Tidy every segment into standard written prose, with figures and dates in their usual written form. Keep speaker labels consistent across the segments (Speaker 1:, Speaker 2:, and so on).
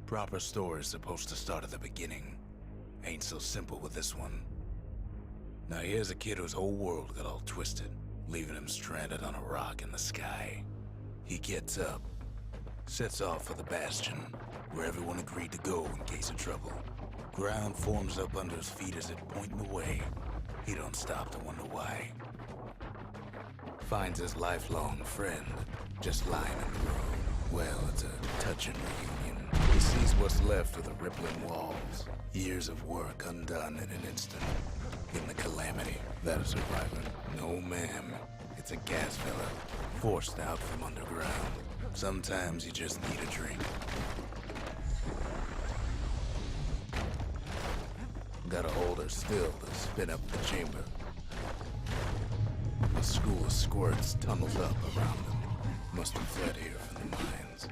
Speaker 1: Proper story's supposed to start at the beginning. Ain't so simple with this one. Now here's a kid whose whole world got all twisted, leaving him stranded on a rock in the sky. He gets up, sets off for the Bastion, where everyone agreed to go in case of trouble. Ground forms up under his feet as it pointing the way. He don't stop to wonder why. Finds his lifelong friend, just lying in the road. Well, it's a touching reunion. He sees what's left of the rippling walls. Years of work undone in an instant. In the calamity, that is surviving. No, ma'am. It's a gas fella, forced out from underground. Sometimes you just need a drink. Gotta hold her still to spin up the chamber. A school of squirts tunnels up around them. Must have fled here from the mines.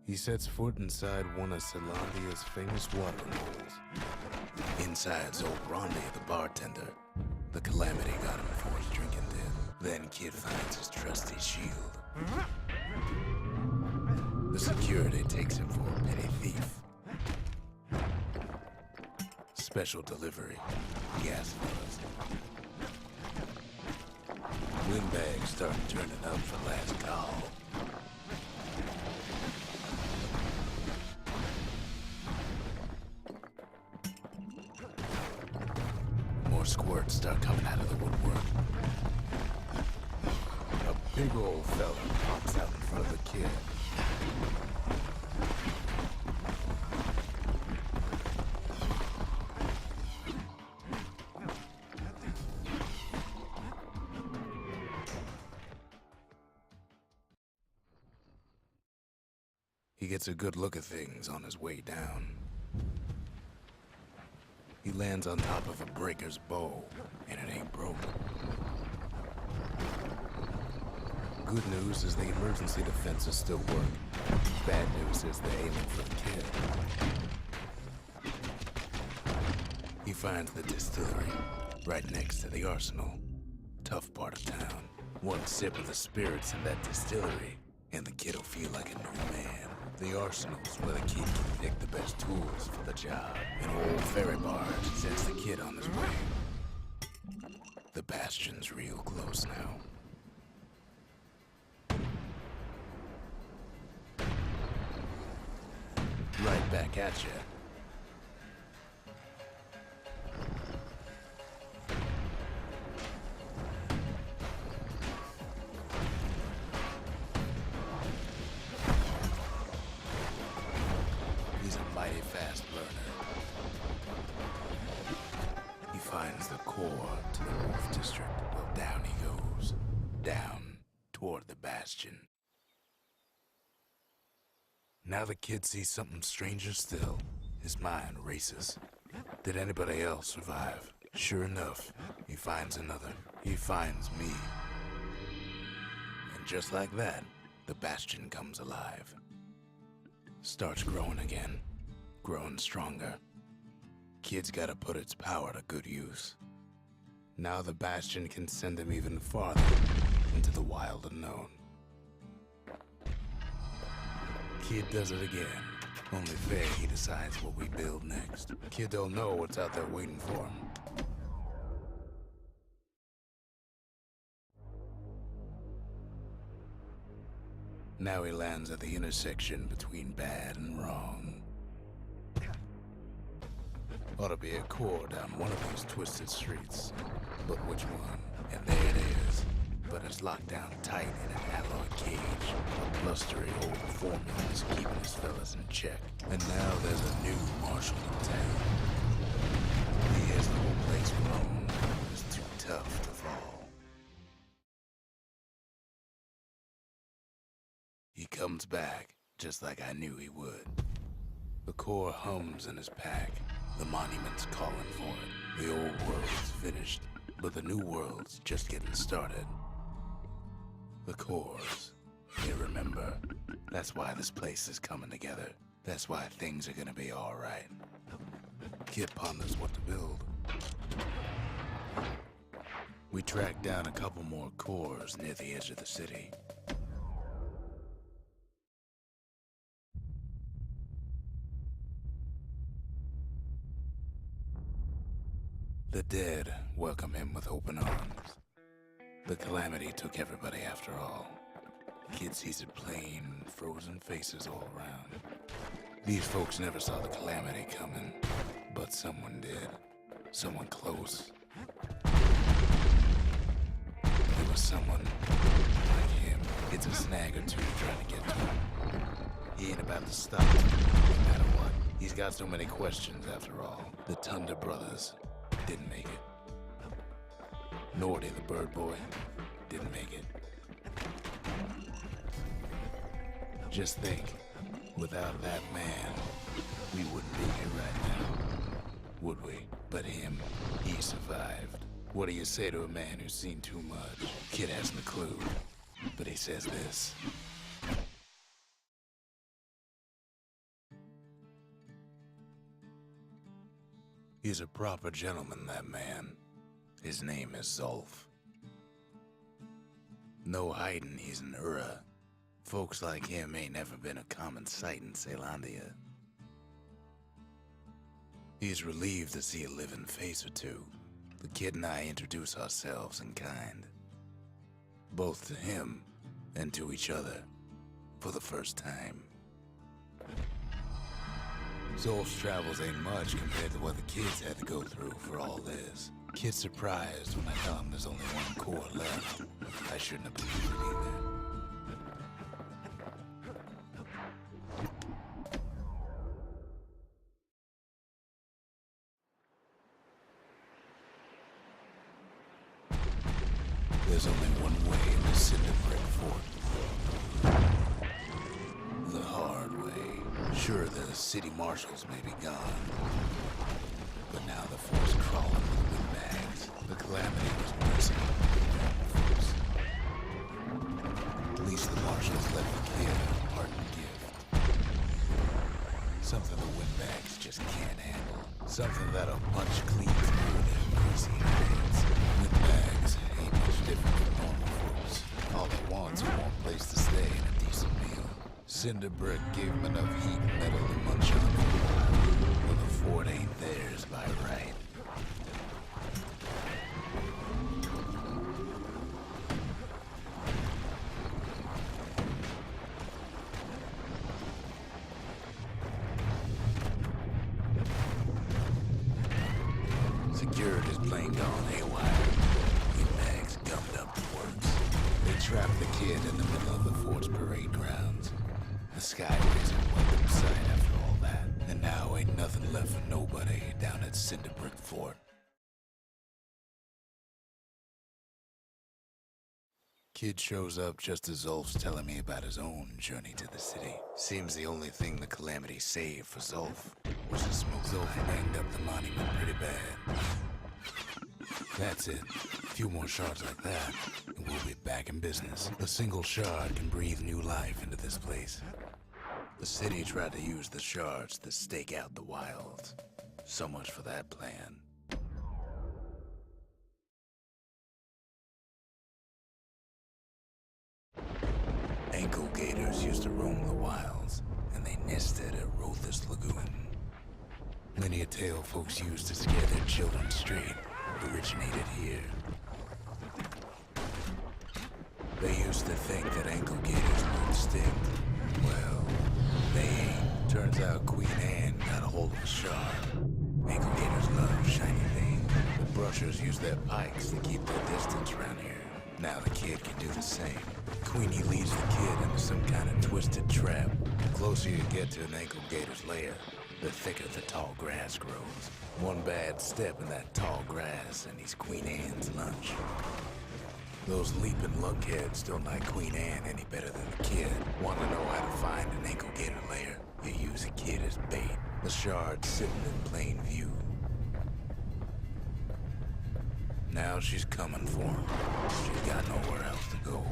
Speaker 1: He sets foot inside one of Celandia's famous watering holes. Inside's old Rondi, the bartender. The calamity got him before his drinking did. Then Kid finds his trusty shield. The security takes him for a petty thief. Special delivery. Gas fellas. Windbags start turning up for last call. More squirts start coming out of the woodwork. A big old fella pops out in front of the kid. He gets a good look at things on his way down. He lands on top of a breaker's bow, and it ain't broken. Good news is the emergency defenses still work. Bad news is they're aiming for the kid. He finds the distillery, right next to the arsenal. Tough part of town. One sip of the spirits in that distillery, and the kid'll feel like a new man. The arsenal's where the kid can pick the best tools for the job. An old ferry barge sends the kid on his way. The Bastion's real close now. Right back at you. He's a mighty fast learner. He finds the core to the Wolf District. Well, down he goes. Down toward the Bastion. Now the kid sees something stranger still. His mind races. Did anybody else survive? Sure enough, he finds another. He finds me. And just like that, the Bastion comes alive. Starts growing again. Growing stronger. Kid's gotta put its power to good use. Now the Bastion can send him even farther into the wild unknown. Kid does it again. Only fair he decides what we build next. Kid don't know what's out there waiting for him. Now he lands at the intersection between bad and wrong. Ought to be a core down one of these twisted streets. But which one? And there it is. But it's locked down tight in an alloy cage. A blustery old foreman is keeping his fellas in check. And now there's a new marshal in town. He has the whole place grown. It's too tough to fall. He comes back, just like I knew he would. The core hums in his pack. The monument's calling for it. The old world's finished, but the new world's just getting started. The cores, they remember. That's why this place is coming together. That's why things are gonna be all right. Kid ponders what to build. We tracked down a couple more cores near the edge of the city. The dead welcome him with open arms. The calamity took everybody after all. Kid sees it plain, frozen faces all around. These folks never saw the calamity coming, but someone did. Someone close. It was someone like him. It's a snag or two trying to get to him. He ain't about to stop, no matter what. He's got so many questions after all. The Thunder brothers didn't make it. Nordy, the bird boy, didn't make it. Just think, without that man, we wouldn't be here right now, would we? But him, he survived. What do you say to a man who's seen too much? Kid hasn't a clue, but he says this. He's a proper gentleman, that man. His name is Zolf. No hiding he's an Ura. Folks like him ain't never been a common sight in Caelondia. He's relieved to see a living face or two. The kid and I introduce ourselves in kind. Both to him and to each other for the first time. Zolf's travels ain't much compared to what the kids had to go through for all this. Kid's surprised when I tell him there's only one core left. I shouldn't have believed it either. There's only one way in the Cinder Brick Fort. The hard way. Sure, the city marshals may be gone, but now the fort's crawling with windbags. The calamity was merciful to folks. At least the marshals left the kid a parting gift. Something the windbags just can't handle. Something that'll punch clean through their greasy heads. Windbags ain't much different from normal folks. All they want's a warm place to stay and a decent meal. Cinder Brick gave them enough heat and metal to munch on. Well, the fort ain't theirs by right. Security's plain gone haywire. Windbags gummed up the works. They trapped the kid in the middle of the fort's parade grounds. The skyways a welcome sight after all that. And now ain't nothing left for nobody down at Cinder Brick Fort. Kid shows up just as Zolf's telling me about his own journey to the city. Seems the only thing the calamity saved for Zolf was the smoke. Zolf banged up the monument pretty bad. That's it. A few more shards like that, and we'll be back in business. A single shard can breathe new life into this place. The city tried to use the shards to stake out the wilds. So much for that plan. Ankle gators used to roam the wilds, and they nested at Rothus Lagoon. Many a tale folks used to scare their children straight originated here. They used to think that ankle gators won't sting. Well, they ain't. Turns out Queen Anne got a hold of a shard. Ankle gators love shiny things. The brushers use their pikes to keep their distance around here. Now the kid can do the same. Queenie leads the kid into some kind of twisted trap. The closer you get to an ankle gator's lair, the thicker the tall grass grows. One bad step in that tall grass and he's Queen Anne's lunch. Those leaping lunkheads don't like Queen Anne any better than the kid. Want to know how to find an ankle gator lair? You use a kid as bait. The shard's sitting in plain view. Now she's coming for him. She's got nowhere else to go.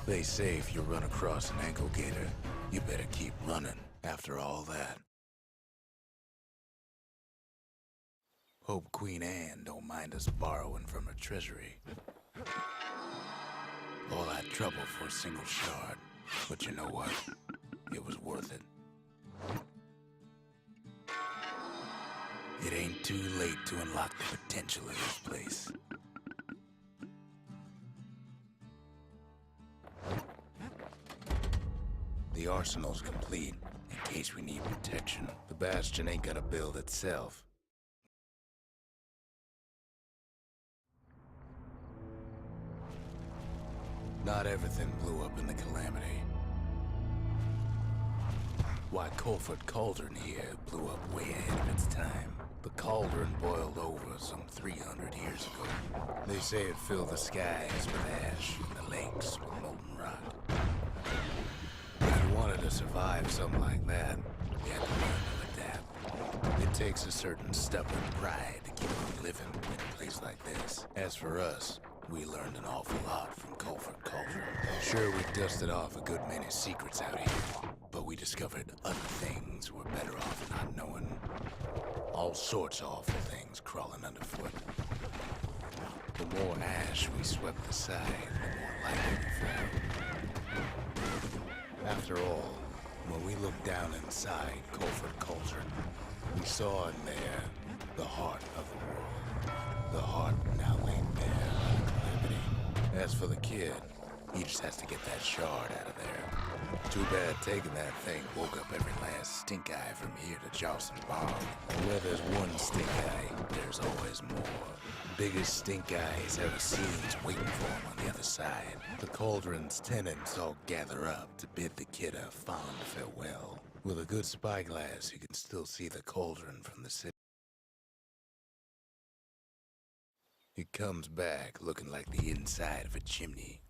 Speaker 1: They say if you run across an ankle gator, you better keep running after all that. Hope Queen Anne don't mind us borrowing from her treasury. All that trouble for a single shard. But you know what? It was worth it. It ain't too late to unlock the potential of this place. The arsenal's complete, in case we need protection. The Bastion ain't gonna build itself. Not everything blew up in the Calamity. Why, Colford Cauldron here blew up way ahead of its time. The cauldron boiled over some 300 years ago. They say it filled the skies with ash and the lakes with molten rock. If you wanted to survive something like that, you had to learn to adapt. It takes a certain stubborn pride to keep on living in a place like this. As for us, we learned an awful lot from Colford Cauldron. Sure, we dusted off a good many secrets out here, but we discovered other things we're better off not knowing. All sorts of awful things crawling underfoot. The more ash we swept aside, the more light we found. After all, when we looked down inside Colford Cauldron, we saw in there the heart of the world. The heart now laid bare on the Calamity. As for the kid, he just has to get that shard out of there. Too bad taking that thing woke up every last stink eye from here to Charleston Bog. And where there's one stink eye, there's always more. Biggest stink eye he's ever seen is waiting for him on the other side. The cauldron's tenants all gather up to bid the kid a fond farewell. With a good spyglass, you can still see the cauldron from the city. It comes back looking like the inside of a chimney.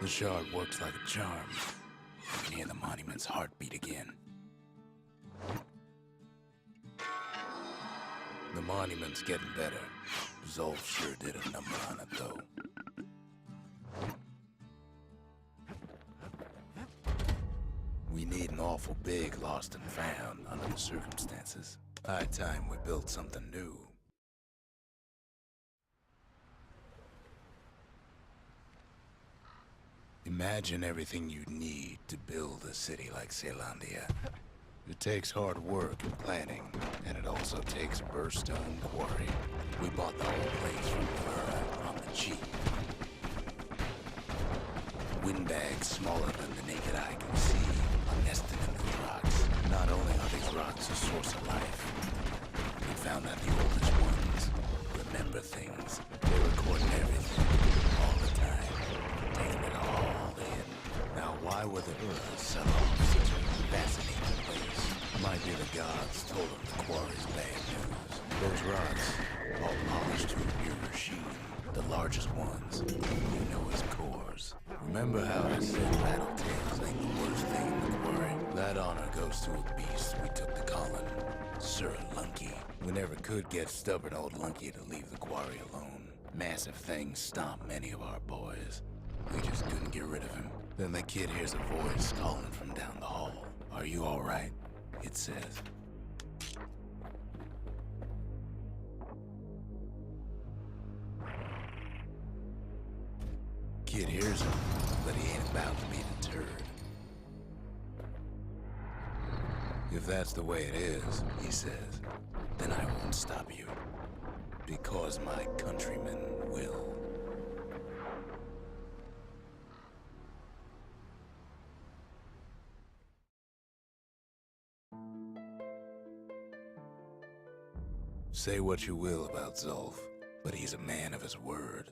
Speaker 1: The shard works like a charm. You can hear the monument's heartbeat again. The monument's getting better. Zolf sure did a number on it, though. We need an awful big lost and found under the circumstances. High time we built something new. Imagine everything you'd need to build a city like Caelondia. It takes hard work and planning, and it also takes Bastion and Quarry. We bought the whole place from Mura on the cheap. Windbags smaller than the naked eye can see are nested in the rocks. Not only are these rocks a source of life, we found that the oldest ones remember things. They record everything, all the time, taking it all in. Now, why were the Uras set off such a fascinating place? Might be the gods told them the Quarry's bad news. Those rocks, all polished to a pure sheen, the largest ones, you know as cores. Remember how I said rattletails ain't the worst thing in the Quarry? That honor goes to a beast we took to Colin, Sir Lunky. We never could get stubborn old Lunky to leave the Quarry alone. Massive things stomped many of our boys. We just couldn't get rid of him. Then the kid hears a voice calling from down the hall. Are you all right? It says. Kid hears him, but he ain't about to be deterred. If that's the way it is, he says, then I won't stop you. Because my countrymen will. Say what you will about Zolf, but he's a man of his word.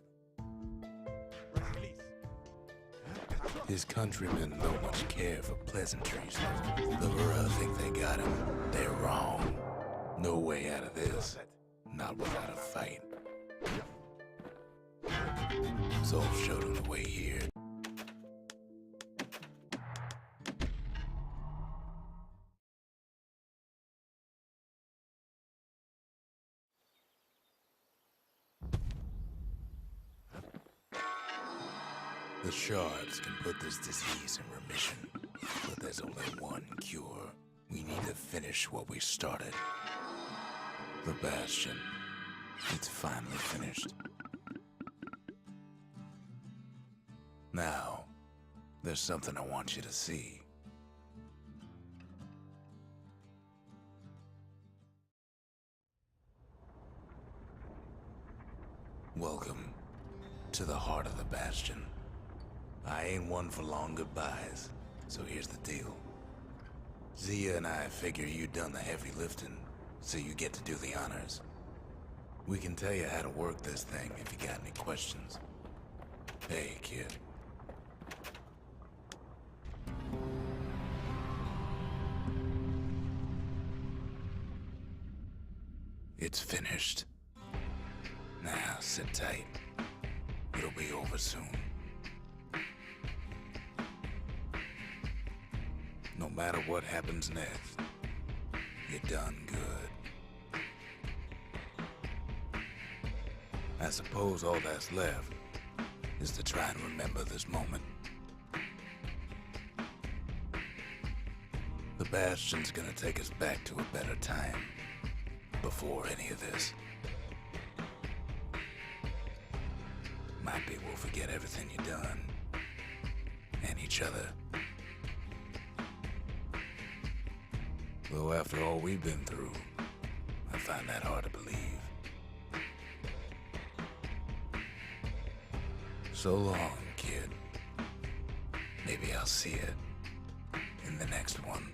Speaker 1: His countrymen don't much care for pleasantries. The Ura think they got him. They're wrong. No way out of this. Not without a fight. Zolf showed him the way here. The shards can put this disease in remission, but there's only one cure. We need to finish what we started. The Bastion. It's finally finished. Now, there's something I want you to see. Welcome to the heart of the Bastion. I ain't one for long goodbyes, so here's the deal. Zia and I figure you done the heavy lifting, so you get to do the honors. We can tell you how to work this thing if you got any questions. Hey, kid. It's finished. Now, sit tight. It'll be over soon. No matter what happens next, you're done good. I suppose all that's left is to try and remember this moment. The Bastion's gonna take us back to a better time, before any of this. Might be we'll forget everything you've done, and each other. Though after all we've been through, I find that hard to believe. So long, kid. Maybe I'll see you in the next one.